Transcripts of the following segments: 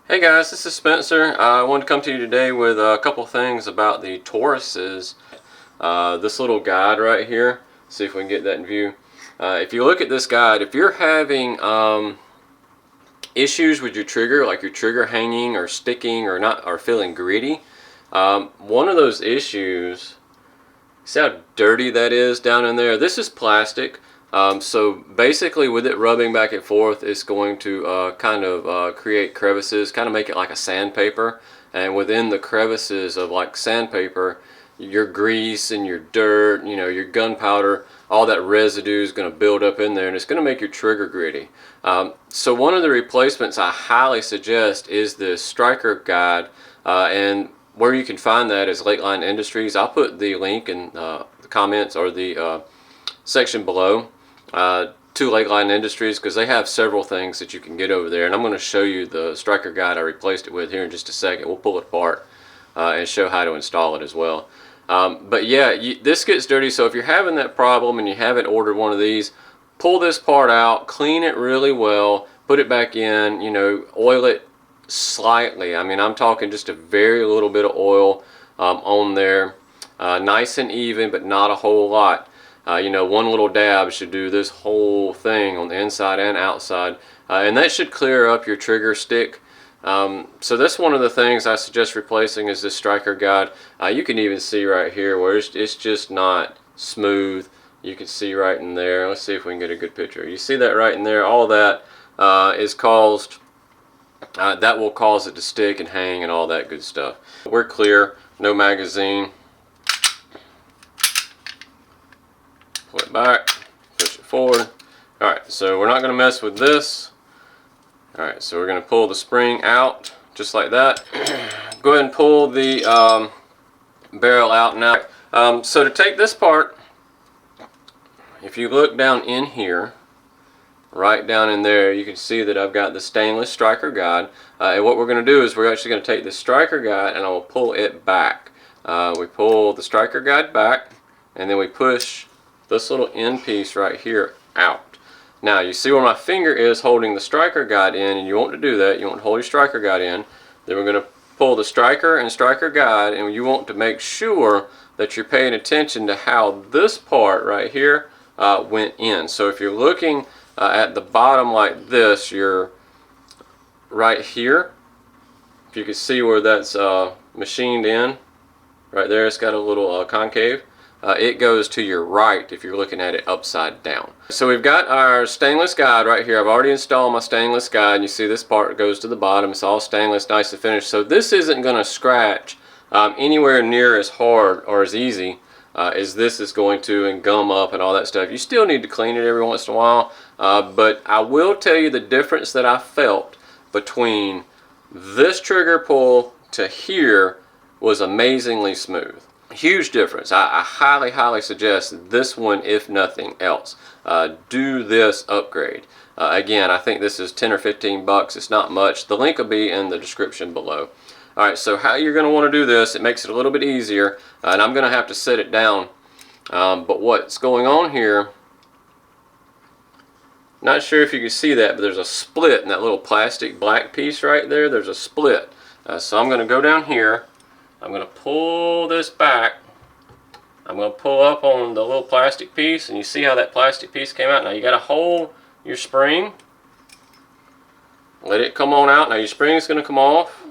Hey guys, this is Spencer. I wanted to come to you today with a couple things about the Tauruses. This little guide right here, see if we can get that in view. If you look at this guide, if you're having issues with your trigger, like your trigger hanging or sticking or not, or feeling gritty, one of those issues, see how dirty that is down in there? This is plastic. So basically with it rubbing back and forth, it's going to create crevices, kind of make it like a sandpaper. And within the crevices of like sandpaper, your grease and your dirt, you know, your gunpowder, all that residue is going to build up in there and it's going to make your trigger gritty. So one of the replacements I highly suggest is the Striker Guide, and where you can find that is Lakeline Industries. I'll put the link in the comments or the section below to Lakeline Industries, because they have several things that you can get over there, and I'm going to show you the Striker Guide I replaced it with here in just a second. We'll pull it apart and show how to install it as well. But yeah, this gets dirty, so if you're having that problem and you haven't ordered one of these, pull this part out, clean it really well, put it back in, you know, oil it slightly. I mean, I'm talking just a very little bit of oil on there, nice and even, but not a whole lot. You know, one little dab should do this whole thing on the inside and outside, and that should clear up your trigger stick. So that's one of the things I suggest replacing is this Striker Guide. You can even see right here where it's just not smooth. You can see right in there. Let's see if we can get a good picture. You see that right in there? All that is caused, that will cause it to stick and hang and all that good stuff. We're clear, no magazine. Pull it back, push it forward. Alright, so we're not going to mess with this. Alright, so we're going to pull the spring out just like that. Go ahead and pull the barrel out now. So to take this part, if you look down in here, right down in there, you can see that I've got the stainless Striker Guide. And what we're going to do is we're actually going to take the Striker Guide and I will pull it back. We pull the Striker Guide back and then we push this little end piece right here out. Now you see where my finger is holding the Striker Guide in, and you want to do that. You want to hold your Striker Guide in. Then we're going to pull the Striker and Striker Guide, and you want to make sure that you're paying attention to how this part right here went in. So if you're looking at the bottom like this, you're right here. If you can see where that's machined in, right there, it's got a little concave. It goes to your right if you're looking at it upside down. So we've got our stainless guide right here. I've already installed my stainless guide. You see this part goes to the bottom. It's all stainless, nice and finished. So this isn't going to scratch anywhere near as hard or as easy as this is going to, and gum up and all that stuff. You still need to clean it every once in a while, but I will tell you the difference that I felt between this trigger pull to here was amazingly smooth. Huge difference. I highly suggest this one, if nothing else. Do this upgrade. Again, I think this is 10 or 15 bucks. It's not much. The link will be in the description below. Alright, so how you're going to want to do this, it makes it a little bit easier, and I'm going to have to set it down. But what's going on here, not sure if you can see that, but there's a split in that little plastic black piece right there. There's a split. So I'm going to go down here. I'm going to pull this back. I'm going to pull up on the little plastic piece, and you see how that plastic piece came out. Now you got to hold your spring, let it come on out. Now your spring is going to come off,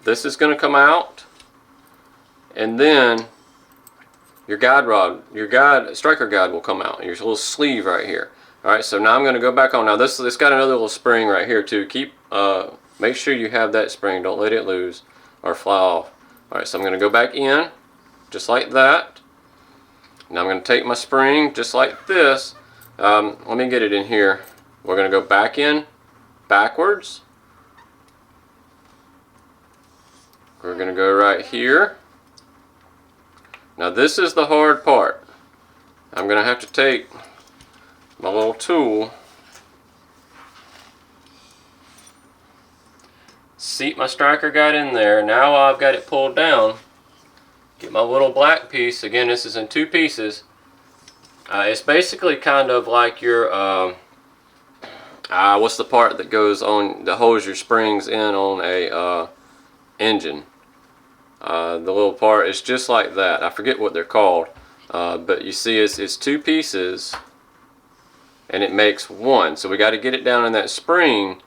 this is going to come out, and then your guide rod, your Striker Guide will come out, your little sleeve right here. Alright, so now I'm going to go back on. Now this got another little spring right here too. Make sure you have that spring, don't let it loose or fly off. Alright, so I'm going to go back in, just like that. Now I'm going to take my spring, just like this. Let me get it in here. We're going to go back in, backwards. We're going to go right here. Now this is the hard part. I'm going to have to take my little tool, seat my Striker Guide in there. Now I've got it pulled down. Get my little black piece. Again, this is in two pieces. It's basically kind of like your what's the part that goes on, that holds your springs in on a engine? The little part is just like that. I forget what they're called, but you see it's two pieces and it makes one. So we got to get it down in that spring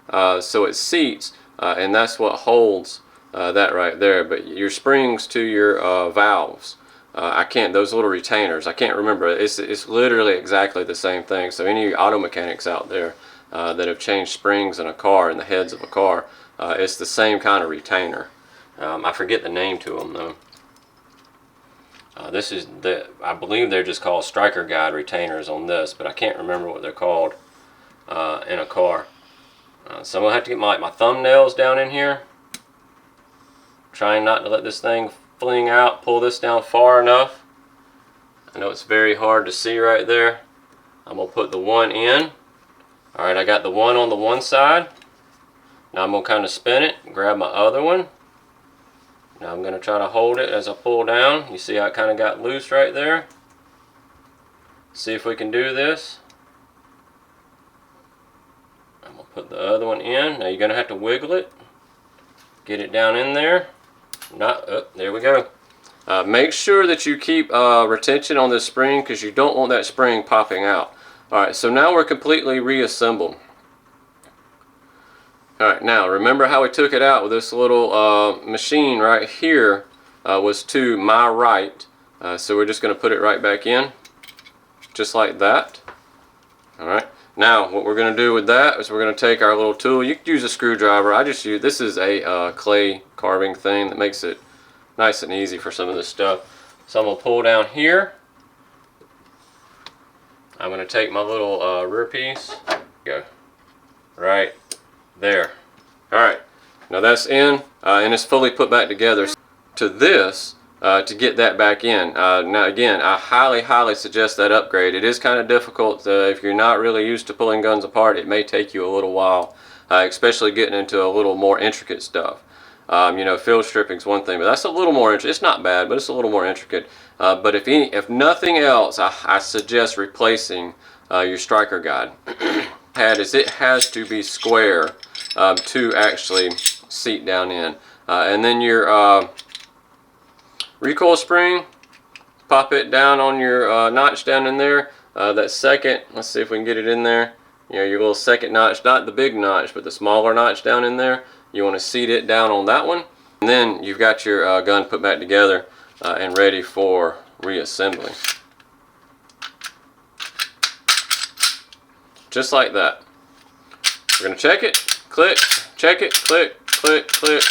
so it seats, and that's what holds that right there. But your springs to your valves, I can't, those little retainers, I can't remember. It's literally exactly the same thing. So any auto mechanics out there that have changed springs in a car, in the heads of a car, it's the same kind of retainer. I forget the name to them though. I believe they're just called striker guide retainers on this, but I can't remember what they're called in a car. So I'm gonna have to get my thumbnails down in here, trying not to let this thing fling out. Pull this down far enough. I know it's very hard to see right there. I'm gonna put the one in. All right, I got the one on the one side. Now I'm gonna kind of spin it, grab my other one. Now I'm going to try to hold it as I pull down. You see how it kind of got loose right there? See if we can do this. I'm going to put the other one in. Now you're going to have to wiggle it. Get it down in there. There we go. Make sure that you keep retention on this spring because you don't want that spring popping out. Alright, so now we're completely reassembled. Alright, now remember how we took it out with this little machine right here was to my right. So we're just going to put it right back in, just like that. Alright, now what we're going to do with that is we're going to take our little tool. You could use a screwdriver. I just use, this is a clay carving thing that makes it nice and easy for some of this stuff. So I'm going to pull down here. I'm going to take my little rear piece. Go. Right there. Alright, now that's in and it's fully put back together. To this, to get that back in. Now again, I highly suggest that upgrade. It is kind of difficult if you're not really used to pulling guns apart. It may take you a little while, especially getting into a little more intricate stuff. You know, field stripping is one thing, but that's a little more intricate. It's not bad, but it's a little more intricate. But if nothing else, I suggest replacing your striker guide. It has to be square to actually seat down in. And then your recoil spring, pop it down on your notch down in there. That second, let's see if we can get it in there. You know, your little second notch, not the big notch, but the smaller notch down in there. You want to seat it down on that one. And then you've got your gun put back together and ready for reassembly. Just like that. We're going to check it, click, check it, click, click, click.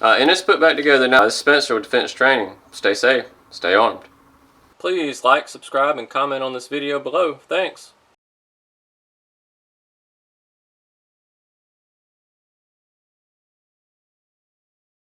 And it's put back together now. This is Spencer with Defense Training. Stay safe, stay armed. Please like, subscribe, and comment on this video below. Thanks.